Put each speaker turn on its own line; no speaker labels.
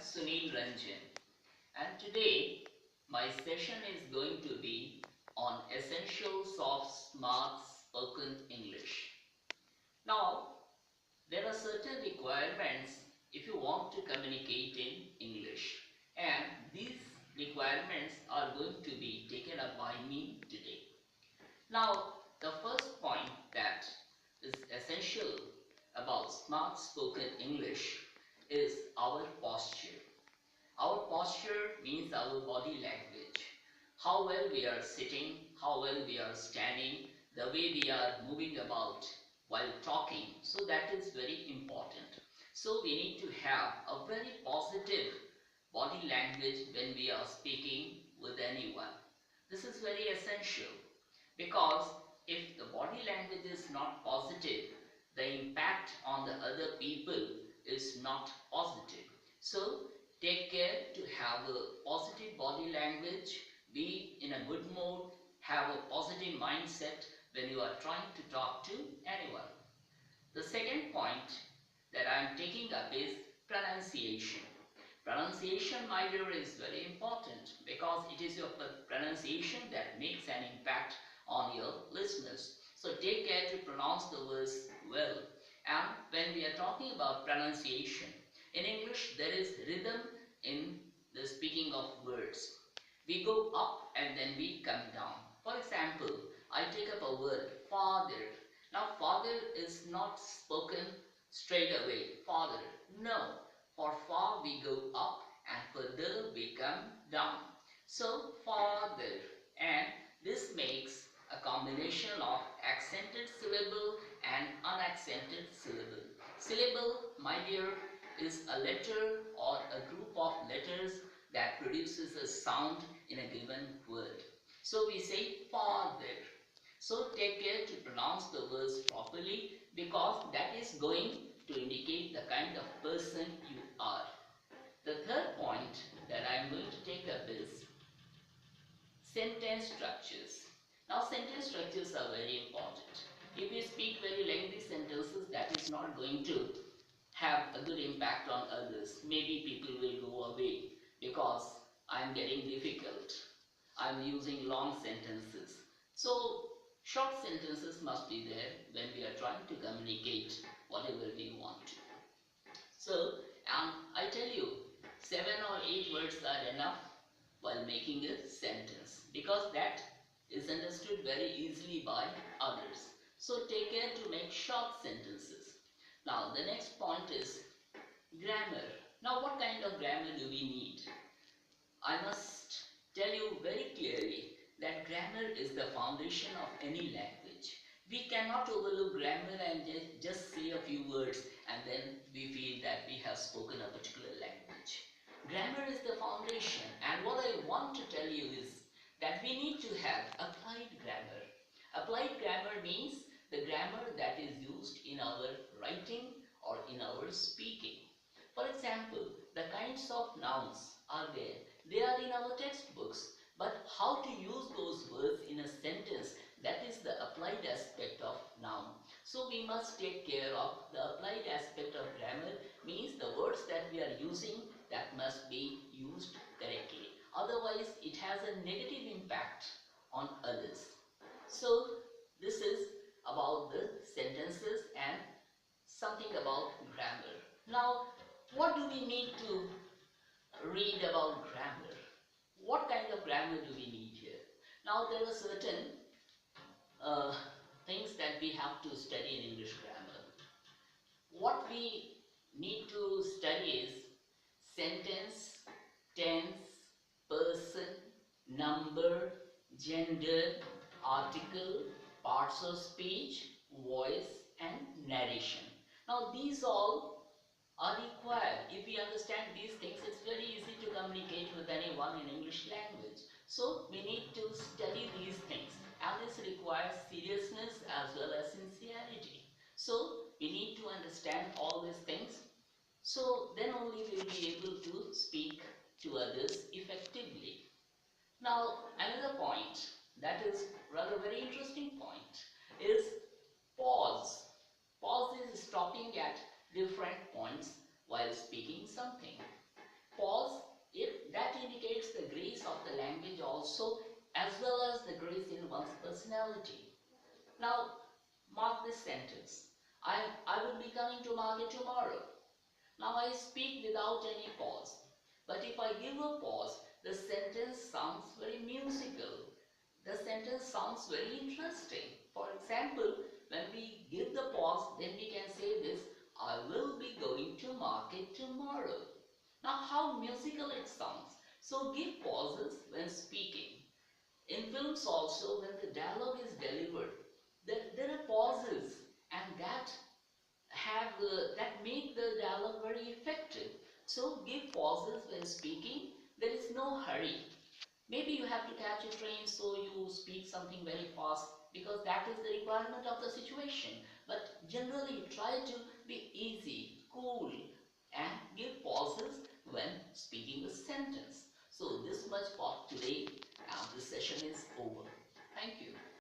Sunil Ranjan, and today my session is going to be on essentials of smart spoken English. Now, there are certain requirements if you want to communicate in English, and these requirements are going to be taken up by me today. Now, the first point that is essential about smart spoken English is our posture. Our posture means our body language. How well we are sitting, how well we are standing, the way we are moving about while talking. So that is very important. So we need to have a very positive body language when we are speaking with anyone. This is very essential because if the body language is not positive, the impact on the other people is not positive. So take care to have a positive body language, be in a good mood, have a positive mindset when you are trying to talk to anyone. The second point that I am taking up is pronunciation. Pronunciation, my dear, is very important because it is your pronunciation that makes an impact on your listeners. So take care to pronounce the words well. And when we are talking about pronunciation, in English there is rhythm in the speaking of words. We go up and then we come down. For example, I take up a word, father. Now father is not spoken straight away, father. No, for fa we go up and for the we come down. So father, and this makes a combination of accented syllable and unaccented syllable. Syllable, my dear, is a letter or a group of letters that produces a sound in a given word. So we say father. So take care to pronounce the words properly because that is going to indicate the kind of person you are. The third point that I am going to take up is sentence structures. Now sentence structures are very important. If you speak very lengthy sentences, that is not going to have a good impact on others. Maybe people will go away because I am getting difficult. I am using long sentences. So short sentences must be there when we are trying to communicate whatever we want to. So I tell you, 7 or 8 words are enough while making a sentence because that is understood very easily by others. So take care to make short sentences. Now the next point is grammar. Now what kind of grammar do we need? I must tell you very clearly that grammar is the foundation of any language. We cannot overlook grammar and just say a few words and then we feel that we have spoken a particular language. Grammar is the foundation, and what I want to tell you is that we need to have applied grammar. Applied grammar means the grammar that is used in our writing or in our speaking. For example, the kinds of nouns are there. They are in our textbooks. But how to use those words in a sentence, that is the applied aspect of noun. So we must take care of the applied aspect of grammar, means the words that we are using that must be used correctly. Otherwise, it has a negative impact on others. So this is about the sentences and something about grammar. Now, what do we need to read about grammar? What kind of grammar do we need here? Now, there are certain things that we have to study in English grammar. What we need to study is sentence, tense, person, number, gender, article, parts of speech, voice, and narration. Now, these all are required. If we understand these things, it's very easy to communicate with anyone in English language. So we need to study these things, and this requires seriousness as well as sincerity. So we need to understand all these things. So then only we will be able to speak to others effectively. Now another point that is rather very interesting point is pause. Pause is stopping at different points while speaking something. Pause, if that indicates the grace of the language also, as well as the grace in one's personality. Now, mark this sentence. I will be coming to market tomorrow. Now I speak without any pause. But if I give a pause, the sentence sounds very musical. The sentence sounds very interesting. For example, when we give the pause, then we can say this, I will be going to market tomorrow. Now how musical it sounds. So give pauses when speaking. In films also, when the dialogue is delivered, there are pauses, and that make the dialogue very effective. So give pauses when speaking. There is no hurry. Maybe you have to catch a train, so you speak something very fast because that is the requirement of the situation. But generally, try to be easy, cool, and give